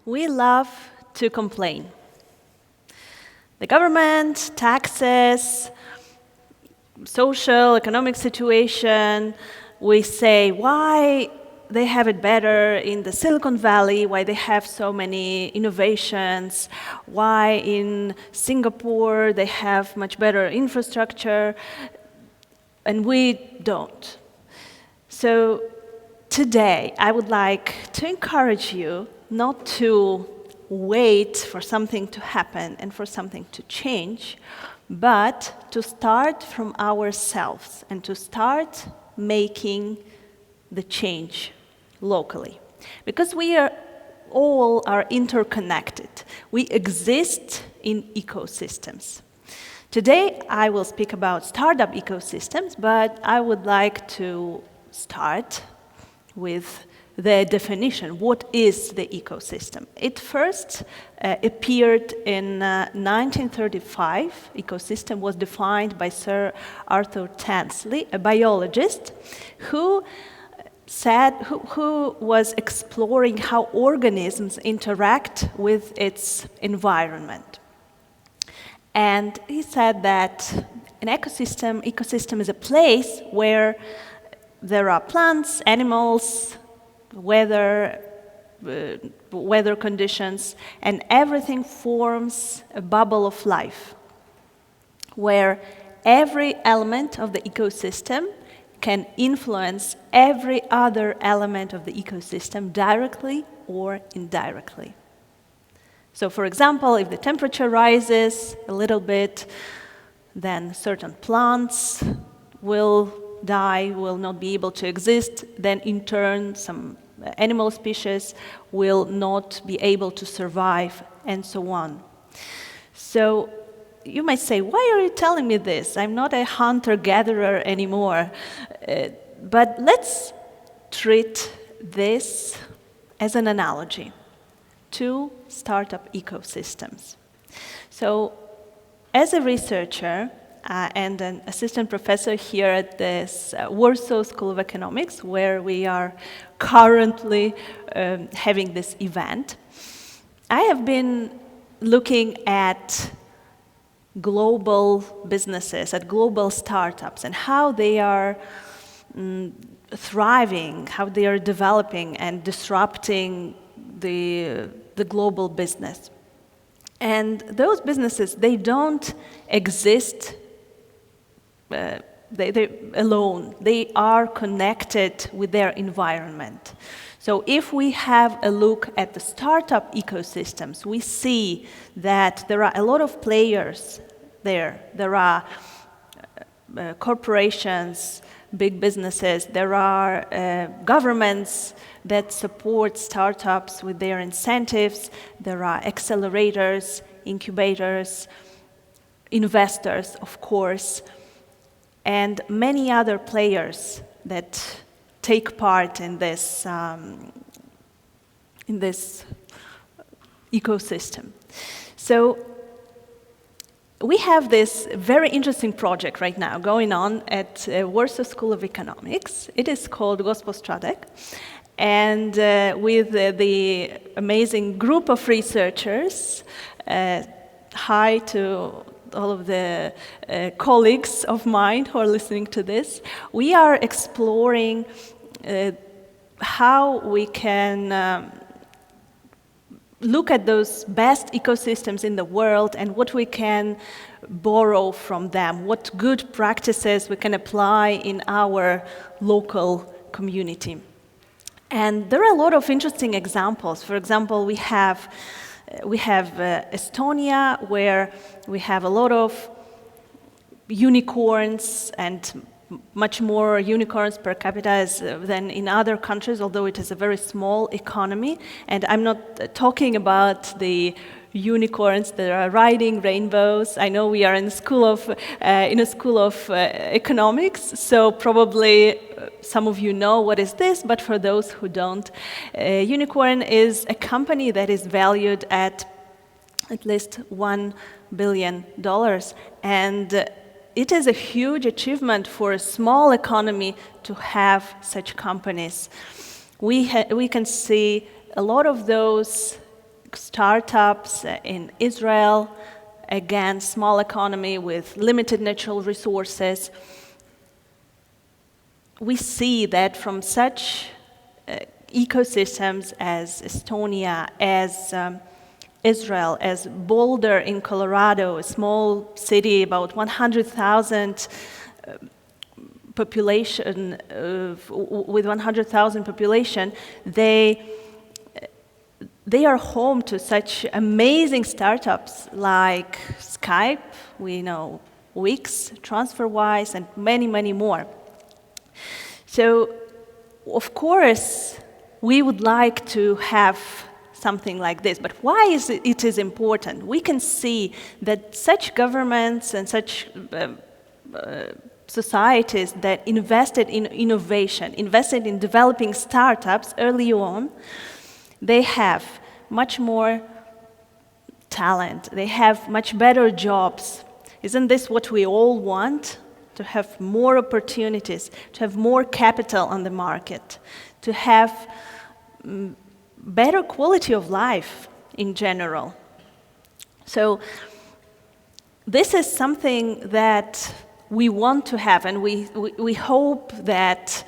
We love to complain. The government, taxes, social, economic situation, we say why they have it better in the Silicon Valley, why they have so many innovations, why in Singapore they have much better infrastructure, and we don't. So today I would like to encourage you not to wait for something to happen and for something to change, but to start from ourselves and to start making the change locally. Because we all are interconnected. We exist in ecosystems. Today I will speak about startup ecosystems, but I would like to start with the definition. What is the ecosystem? It first appeared in 1935. Ecosystem was defined by Sir Arthur Tansley, a biologist, who was exploring how organisms interact with its environment. And he said that an ecosystem is a place where there are plants, animals, weather conditions, and everything forms a bubble of life, where every element of the ecosystem can influence every other element of the ecosystem directly or indirectly. So, for example, if the temperature rises a little bit, then certain plants will die, will not be able to exist. Then, in turn, some animal species will not be able to survive, and so on. So, you might say, why are you telling me this? I'm not a hunter-gatherer anymore. But let's treat this as an analogy to startup ecosystems. So, as a researcher and an assistant professor here at this Warsaw School of Economics, where we are currently having this event, I have been looking at global businesses, at global startups, and how they are thriving, how they are developing and disrupting the global business. And those businesses, they don't exist they alone. They are connected with their environment. So if we have a look at the startup ecosystems, we see that there are a lot of players there. There are corporations, big businesses. There are governments that support startups with their incentives. There are accelerators, incubators, investors, of course, and many other players that take part in this ecosystem. So we have this very interesting project right now going on at Warsaw School of Economics. It is called Gospodstratek. And with the amazing group of researchers, hi to all of the colleagues of mine who are listening to this, we are exploring how we can look at those best ecosystems in the world and what we can borrow from them, what good practices we can apply in our local community. And there are a lot of interesting examples. For example, we have Estonia, where we have a lot of unicorns and much more unicorns per capita than in other countries, although it is a very small economy. And I'm not talking about the unicorns that are riding rainbows. I know we are in a school of economics, so probably some of you know what is this, but for those who don't, unicorn is a company that is valued at least $1 billion, and it is a huge achievement for a small economy to have such companies. We can see a lot of those startups in Israel, again, small economy with limited natural resources. We see that from such ecosystems as Estonia, as Israel, as Boulder in Colorado, a small city, about 100,000 population, with 100,000 population, they are home to such amazing startups like Skype, we know Wix, TransferWise, and many, many more. So, of course, we would like to have something like this, but why is it is important? We can see that such governments and such societies that invested in innovation, invested in developing startups early on, they have much more talent, they have much better jobs. Isn't this what we all want? To have more opportunities, to have more capital on the market, to have better quality of life in general. So this is something that we want to have, and we hope that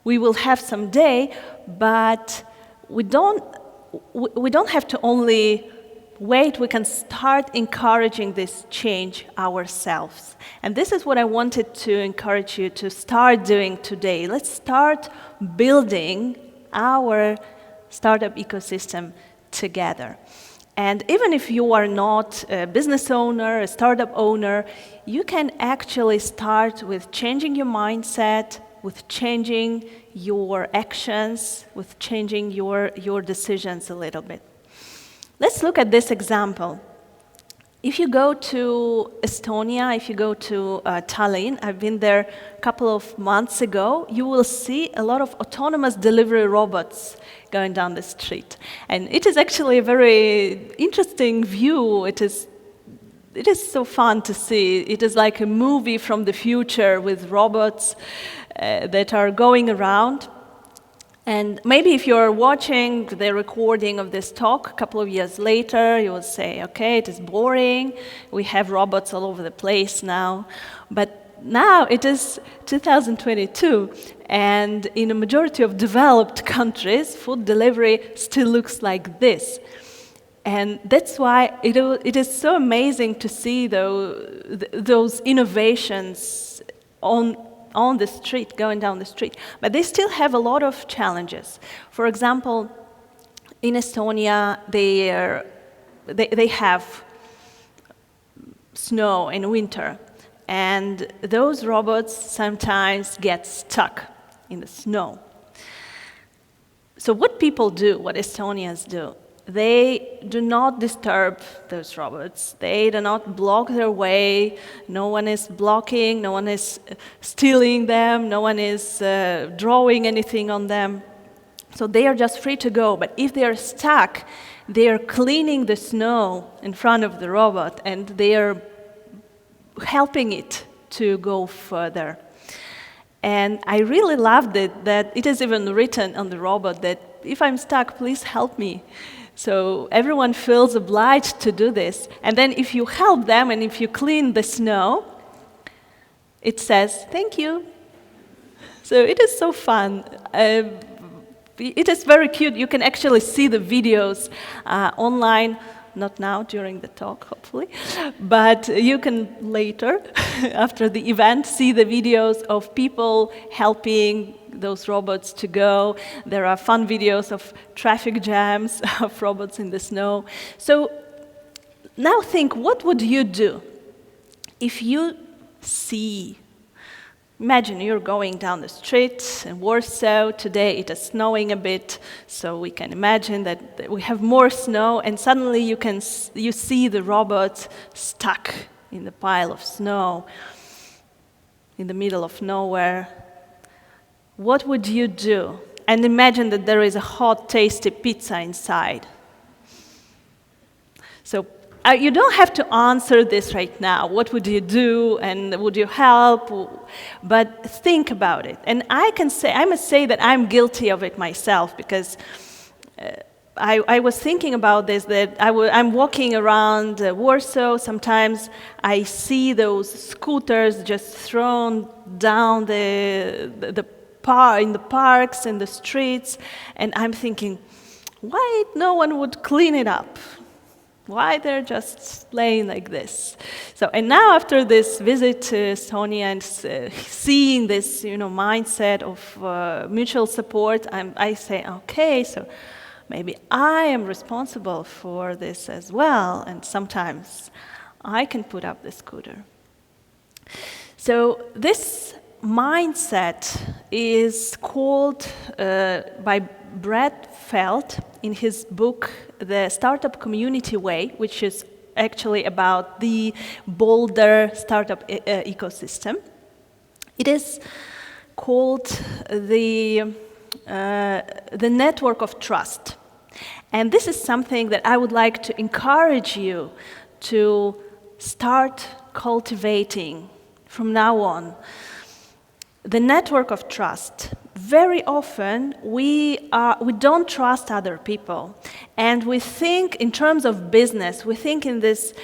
we will have someday, but we don't have to only wait, we can start encouraging this change ourselves. And this is what I wanted to encourage you to start doing today. Let's start building our startup ecosystem together. And even if you are not a business owner, a startup owner, you can actually start with changing your mindset, with changing your actions, with changing your decisions a little bit. Let's look at this example. If you go to Estonia, if you go to Tallinn, I've been there a couple of months ago, you will see a lot of autonomous delivery robots going down the street. And it is actually a very interesting view. It is so fun to see. It is like a movie from the future with robots that are going around. And maybe if you're watching the recording of this talk a couple of years later, you will say, okay, it is boring. We have robots all over the place now. But now it is 2022, and in a majority of developed countries, food delivery still looks like this. And that's why it is so amazing to see those innovations on the street, going down the street. But they still have a lot of challenges. For example, in Estonia, they have snow in winter, and those robots sometimes get stuck in the snow. So what people do, what Estonians do, they do not disturb those robots. They do not block their way. No one is blocking, no one is stealing them, no one is drawing anything on them. So they are just free to go. But if they are stuck, they are cleaning the snow in front of the robot, and they are helping it to go further. And I really loved it that it is even written on the robot that if I'm stuck, please help me. So everyone feels obliged to do this. And then if you help them and if you clean the snow, it says, thank you. So it is so fun. It is very cute. You can actually see the videos online, not now during the talk, hopefully, but you can later, after the event, see the videos of people helping those robots to go. There are fun videos of traffic jams, of robots in the snow. So now think, what would you do if you see, imagine you're going down the street in Warsaw. Today it is snowing a bit, so we can imagine that we have more snow, and suddenly you see the robot stuck in the pile of snow in the middle of nowhere. What would you do? And imagine that there is a hot, tasty pizza inside. So you don't have to answer this right now. What would you do, and would you help? But think about it. And I must say that I'm guilty of it myself, because I was thinking about this, that I'm walking around Warsaw. Sometimes I see those scooters just thrown down in the parks and the streets, and I'm thinking, why no one would clean it up? Why they're just laying like this? So, and now after this visit to Estonia and seeing this, mindset of mutual support, I say, okay, so maybe I am responsible for this as well, and sometimes I can put up the scooter. So this mindset is called by Brad Feld in his book, The Startup Community Way, which is actually about the bolder startup ecosystem. It is called the network of trust. And this is something that I would like to encourage you to start cultivating from now on. The network of trust. Very often we don't trust other people, and we think in terms of business. We think in this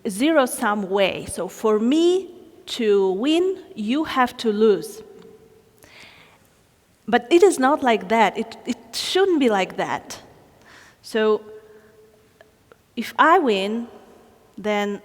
zero-sum way. So for me to win, you have to lose. But it is not like that. It shouldn't be like that. So if I win, then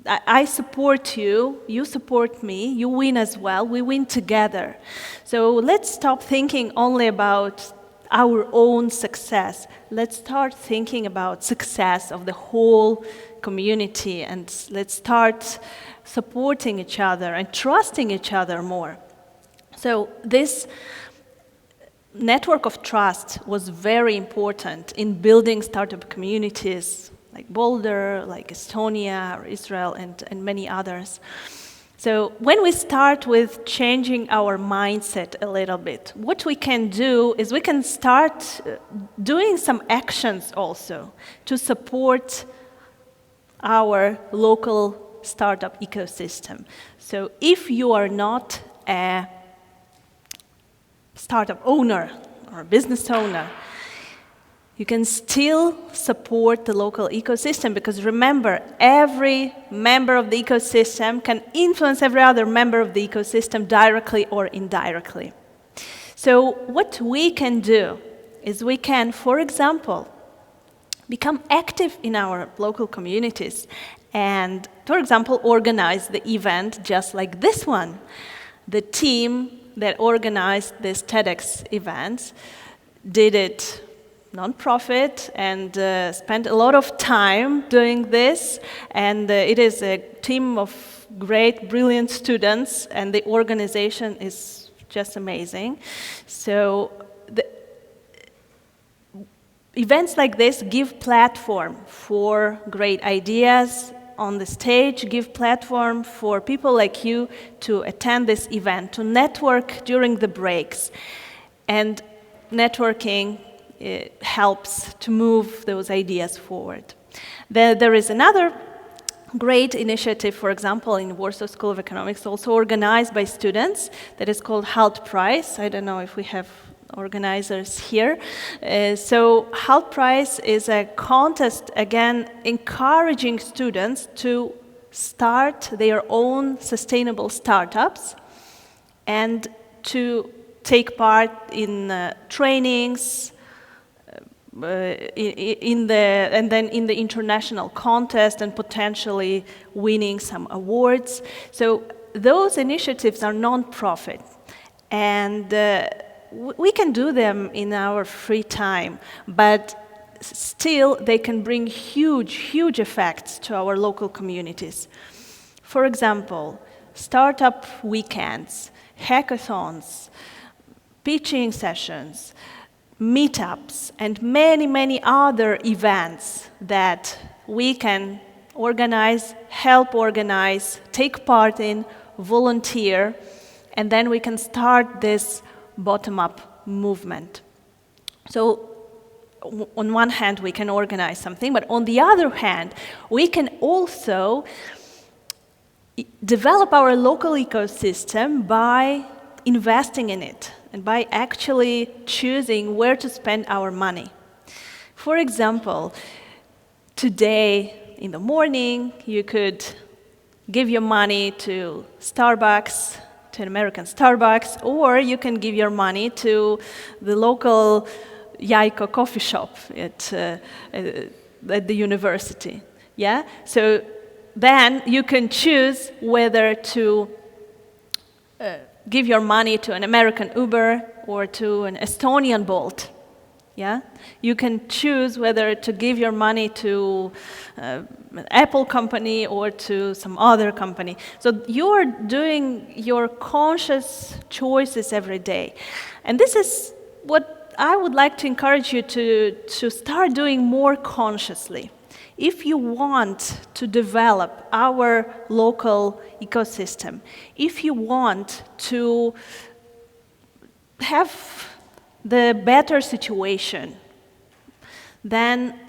I support you, you support me, you win as well, we win together. So let's stop thinking only about our own success. Let's start thinking about success of the whole community, and let's start supporting each other and trusting each other more. So this network of trust was very important in building startup communities like Boulder, like Estonia, or Israel, and many others. So when we start with changing our mindset a little bit, what we can do is we can start doing some actions also to support our local startup ecosystem. So if you are not a startup owner or a business owner, you can still support the local ecosystem, because remember, every member of the ecosystem can influence every other member of the ecosystem directly or indirectly. So what we can do is we can, for example, become active in our local communities and, for example, organize the event just like this one. The team that organized this TEDx event did it non-profit and spent a lot of time doing this, and it is a team of great, brilliant students, and the organization is just amazing. So the events like this give platform for great ideas on the stage, give platform for people like you to attend this event, to network during the breaks. And networking helps to move those ideas forward. There is another great initiative, for example, in Warsaw School of Economics, also organized by students, that is called HALT Prize. I don't know if we have organizers here. So HALT Prize is a contest, again, encouraging students to start their own sustainable startups and to take part in trainings, and then in the international contest, and potentially winning some awards. So those initiatives are non-profit, and we can do them in our free time, but still they can bring huge effects to our local communities. For example, startup weekends, hackathons, pitching sessions, meetups, and many other events that we can organize, help organize, take part in, volunteer, and then we can start this bottom-up movement. So on one hand, we can organize something, but on the other hand, we can also develop our local ecosystem by investing in it. and by actually choosing where to spend our money. For example, today in the morning, you could give your money to Starbucks, to an American Starbucks, or you can give your money to the local Yaiko coffee shop at the university. Yeah? So then you can choose whether to give your money to an American Uber or to an Estonian Bolt. Yeah? You can choose whether to give your money to an Apple company or to some other company. So you're doing your conscious choices every day. And this is what I would like to encourage you to start doing more consciously. If you want to develop our local ecosystem, if you want to have the better situation, then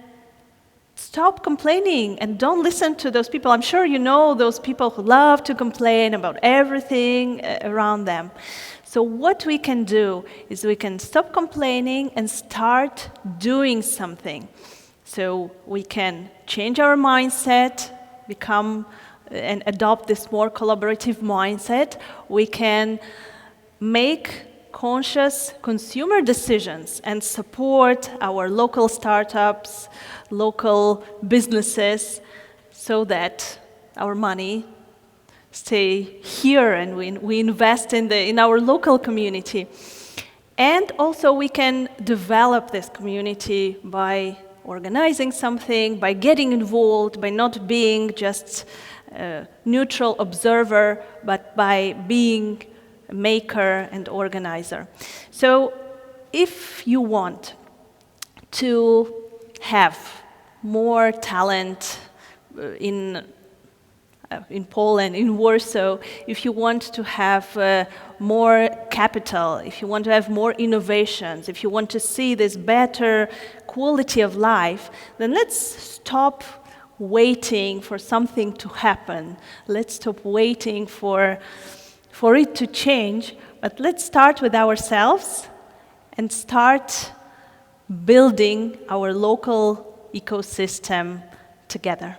stop complaining and don't listen to those people. I'm sure you know those people who love to complain about everything around them. So what we can do is we can stop complaining and start doing something. So we can change our mindset, become and adopt this more collaborative mindset. We can make conscious consumer decisions and support our local startups, local businesses, so that our money stay here and we invest in our local community. And also we can develop this community by organizing something, by getting involved, by not being just a neutral observer, but by being a maker and organizer. So if you want to have more talent in Poland, in Warsaw, if you want to have more capital, if you want to have more innovations, if you want to see this better quality of life, then let's stop waiting for something to happen. Let's stop waiting for it to change, but let's start with ourselves and start building our local ecosystem together.